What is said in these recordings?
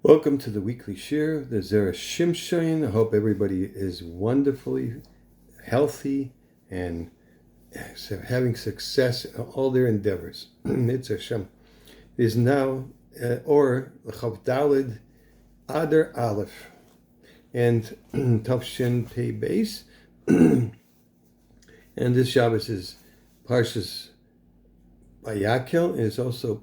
Welcome to the weekly shir, the Zera Shimshon. I hope everybody is wonderfully healthy and having success in all their endeavors. It's Hashem. It is now or Chav Dalid Adar Aleph and Tavshin Pei Beis. And this Shabbos is Parshas VaYakhel, and it's also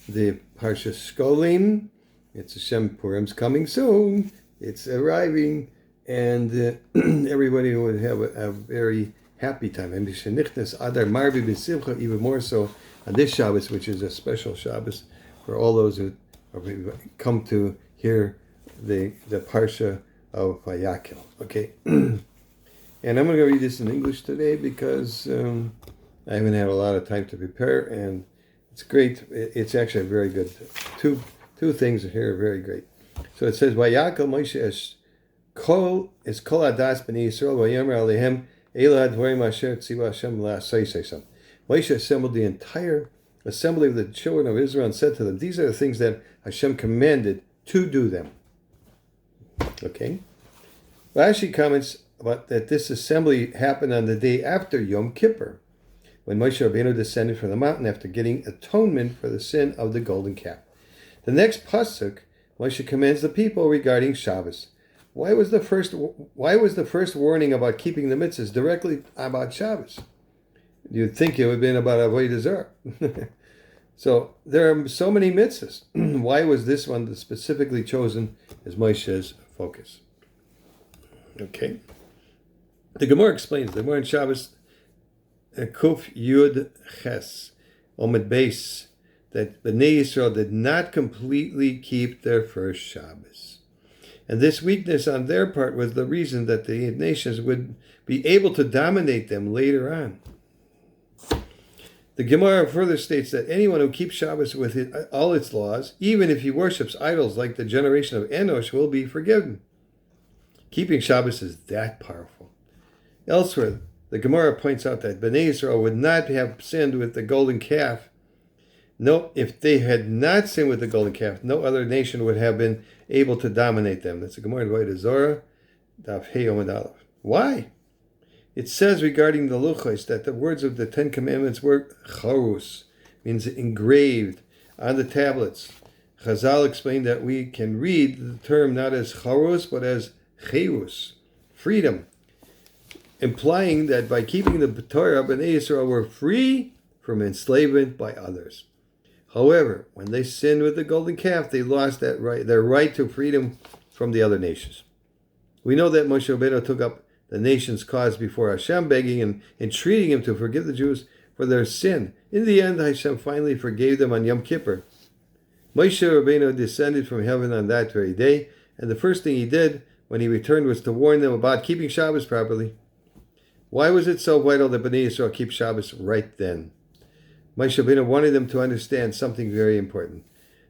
the Parshas Skolim. It's Hashem Purim's coming soon. It's arriving, and everybody would have a very happy time. And Adar Marvi B'Simcha, even more so on this Shabbos, which is a special Shabbos for all those who come to hear the Parsha of VaYakhel. Okay, and I'm going to read this in English today because I haven't had a lot of time to prepare, and it's great. It's actually very good. Two things here are very great. So it says, VaYakhel Moshe es kol adas b'nei Yisrael v'yomer alehem ela hadvarim asher tziva Hashem la'asosem. Moshe assembled the entire assembly of the children of Israel and said to them, these are the things that Hashem commanded to do them. Okay? Rashi comments about that this assembly happened on the day after Yom Kippur, when Moshe Rabbeinu descended from the mountain after getting atonement for the sin of the golden calf. The next pasuk, Moshe commands the people regarding Shabbos. Why was the first warning about keeping the mitzvahs directly about Shabbos? You'd think it would have been about Avodah Zarah. So there are so many mitzvahs. Why was this one specifically chosen as Moshe's focus? Okay. The Gemara explains. The Gemara in Shabbos, Kuf Yud Ches, Omed Beis, that Bnei Yisrael did not completely keep their first Shabbos. And this weakness on their part was the reason that the nations would be able to dominate them later on. The Gemara further states that anyone who keeps Shabbos with all its laws, even if he worships idols like the generation of Enosh, will be forgiven. Keeping Shabbos is that powerful. Elsewhere, the Gemara points out that Bnei Yisrael would not have sinned with the golden calf. No, if they had not sinned with the golden calf, no other nation would have been able to dominate them. That's a Gemara in Avodah Zarah, Daf Hey Omid Aleph. Why? It says regarding the luchos that the words of the Ten Commandments were charus, means engraved on the tablets. Chazal explained that we can read the term not as charus but as chayus, freedom, implying that by keeping the Torah, Bnei Yisrael were free from enslavement by others. However, when they sinned with the golden calf, they lost that right, their right to freedom from the other nations. We know that Moshe Rabbeinu took up the nation's cause before Hashem, begging and entreating him to forgive the Jews for their sin. In the end, Hashem finally forgave them on Yom Kippur. Moshe Rabbeinu descended from heaven on that very day, and the first thing he did when he returned was to warn them about keeping Shabbos properly. Why was it so vital that Bnei Yisrael keep Shabbos right then? Moshe Rabbeinu wanted them to understand something very important.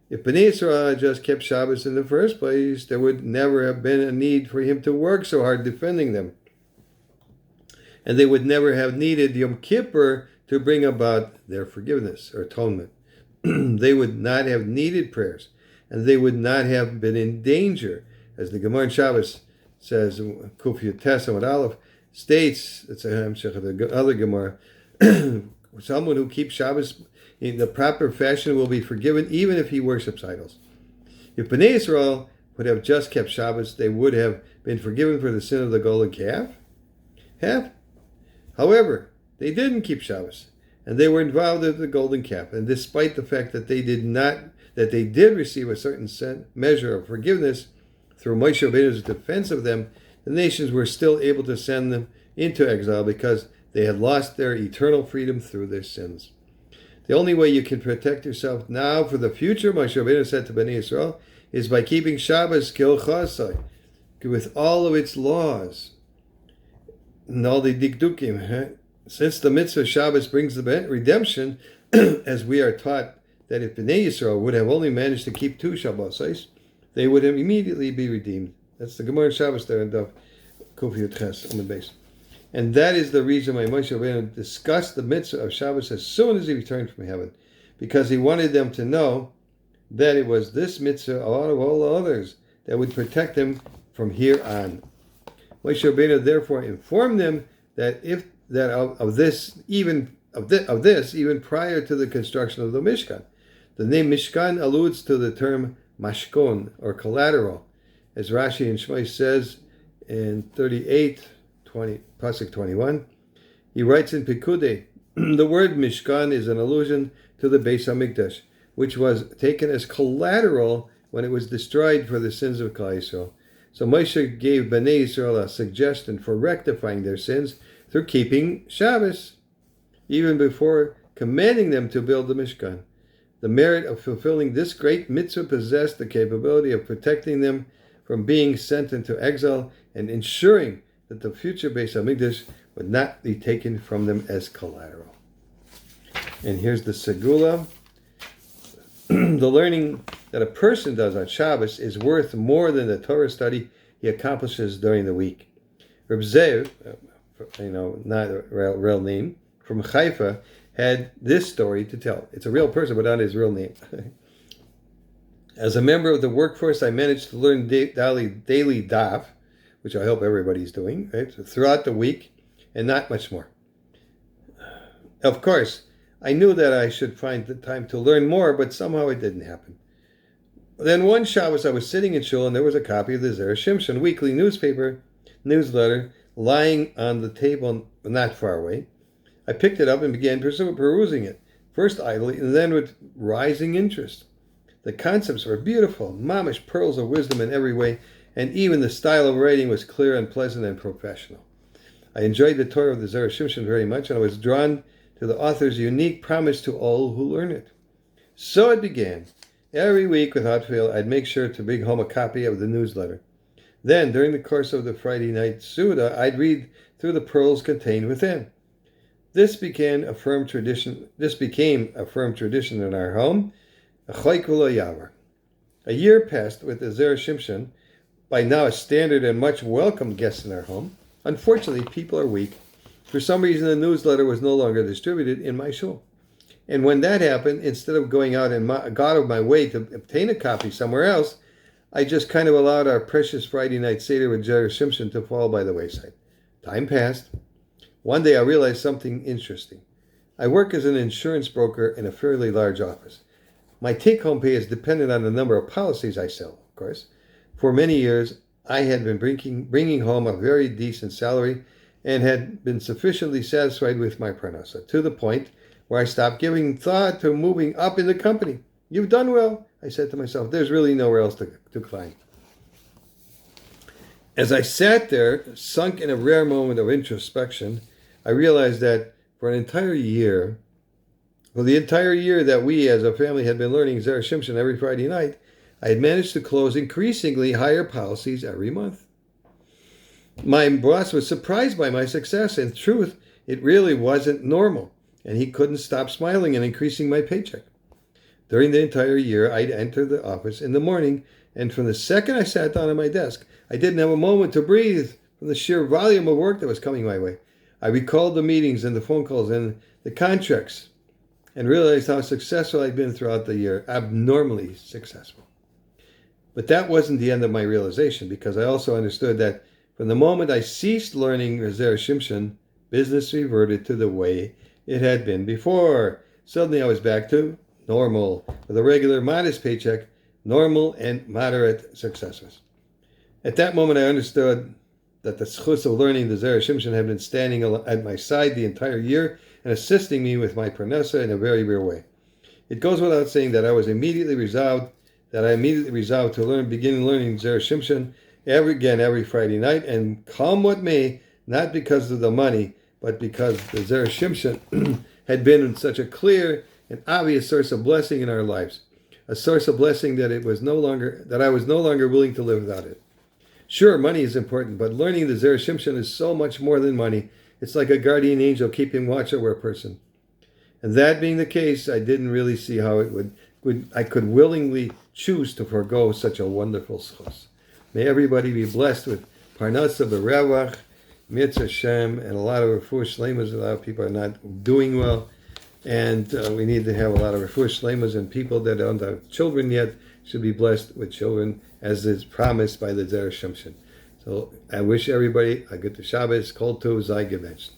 If Bnei Yisrael had just kept Shabbos in the first place, there would never have been a need for him to work so hard defending them. And they would never have needed Yom Kippur to bring about their forgiveness or atonement. They would not have needed prayers, and they would not have been in danger. As the Gemara in Shabbos says, Kuf Yud Tes Amud Aleph, states, it's a Hamshech of the other Gemara, someone who keeps Shabbos in the proper fashion will be forgiven even if he worships idols. If Bnei Yisrael would have just kept Shabbos, they would have been forgiven for the sin of the golden calf. However, they didn't keep Shabbos, and they were involved in the golden calf. And despite the fact that they did receive a certain measure of forgiveness through Moshe Rabbeinu's defense of them, the nations were still able to send them into exile because they had lost their eternal freedom through their sins. The only way you can protect yourself now for the future, Moshe Rabbeinu said to Bnei Yisrael, is by keeping Shabbos kilchasai, with all of its laws and all the dikdukim. Since the mitzvah Shabbos brings the redemption, as we are taught that if Bnei Yisrael would have only managed to keep 2 Shabbos, they would have immediately be redeemed. That's the Gemara in Shabbos there in Daf Kuf Yud Ches on the base. And that is the reason why Moshe Rabbeinu discussed the mitzvah of Shabbos as soon as he returned from heaven, because he wanted them to know that it was this mitzvah out of all the others that would protect them from here on. Moshe Rabbeinu therefore informed them that of this even prior to the construction of the Mishkan. The name Mishkan alludes to the term mashkon, or collateral, as Rashi in Shmos says in 38:20, pasuk 21. He writes in Pekudei, the word Mishkan is an allusion to the Beis Hamikdash, which was taken as collateral when it was destroyed for the sins of Klal Yisrael. So Moshe gave Bnei Yisrael a suggestion for rectifying their sins through keeping Shabbos, even before commanding them to build the Mishkan. The merit of fulfilling this great mitzvah possessed the capability of protecting them from being sent into exile and ensuring that the future Beis Hamikdash would not be taken from them as collateral. And here's the segula. The learning that a person does on Shabbos is worth more than the Torah study he accomplishes during the week. Reb Zev, not a real name, from Haifa, had this story to tell. It's a real person, but not his real name. As a member of the workforce, I managed to learn daily daf, which I hope everybody's doing, right, throughout the week, and not much more. Of course, I knew that I should find the time to learn more, but somehow it didn't happen. Then one Shabbos, I was sitting in shul, and there was a copy of the Zera Shimshon weekly newsletter, lying on the table not far away. I picked it up and began perusing it, first idly and then with rising interest. The concepts were beautiful, mamish pearls of wisdom in every way, and even the style of writing was clear and pleasant and professional. I enjoyed the Torah of the Zera Shimshon very much, and I was drawn to the author's unique promise to all who learn it. So it began. Every week, without fail, I'd make sure to bring home a copy of the newsletter. Then, during the course of the Friday night Suda, I'd read through the pearls contained within. This became a firm tradition in our home. A year passed with the Zera Shimshon, by now a standard and much welcomed guest in our home. Unfortunately, people are weak. For some reason, the newsletter was no longer distributed in my shul. And when that happened, instead of going out and got out of my way to obtain a copy somewhere else, I just kind of allowed our precious Friday night Seder with Zera Shimshon to fall by the wayside. Time passed. One day I realized something interesting. I work as an insurance broker in a fairly large office. My take-home pay is dependent on the number of policies I sell, of course. For many years, I had been bringing home a very decent salary and had been sufficiently satisfied with my parnasa, to the point where I stopped giving thought to moving up in the company. You've done well, I said to myself. There's really nowhere else to climb. As I sat there, sunk in a rare moment of introspection, I realized that for the entire year that we as a family had been learning Zera Shimshon every Friday night, I had managed to close increasingly higher policies every month. My boss was surprised by my success. In truth, it really wasn't normal, and he couldn't stop smiling and increasing my paycheck. During the entire year, I'd enter the office in the morning, and from the second I sat down at my desk, I didn't have a moment to breathe from the sheer volume of work that was coming my way. I recalled the meetings and the phone calls and the contracts and realized how successful I'd been throughout the year, abnormally successful. But that wasn't the end of my realization, because I also understood that from the moment I ceased learning Zera Shimshon, business reverted to the way it had been before. Suddenly I was back to normal, with a regular modest paycheck, normal and moderate successes. At that moment I understood that the schus of learning the Zera Shimshon had been standing at my side the entire year and assisting me with my parnasa in a very real way. It goes without saying that I immediately resolved to begin learning Zera Shimshon every Friday night, and come what may, not because of the money, but because the Zera Shimshon had been such a clear and obvious source of blessing in our lives, a source of blessing that I was no longer willing to live without it. Sure, money is important, but learning the Zera Shimshon is so much more than money. It's like a guardian angel keeping watch over a person. And that being the case, I didn't really see how I could willingly choose to forego such a wonderful schos. May everybody be blessed with parnasa b'revach, mitzvah Hashem, and a lot of refuah shleimus. A lot of people are not doing well. And we need to have a lot of refuah shleimas, and people that don't have children yet should be blessed with children, as is promised by the Zera Shimshon. So I wish everybody a good Shabbos, Kol Tov, Zay Gebench.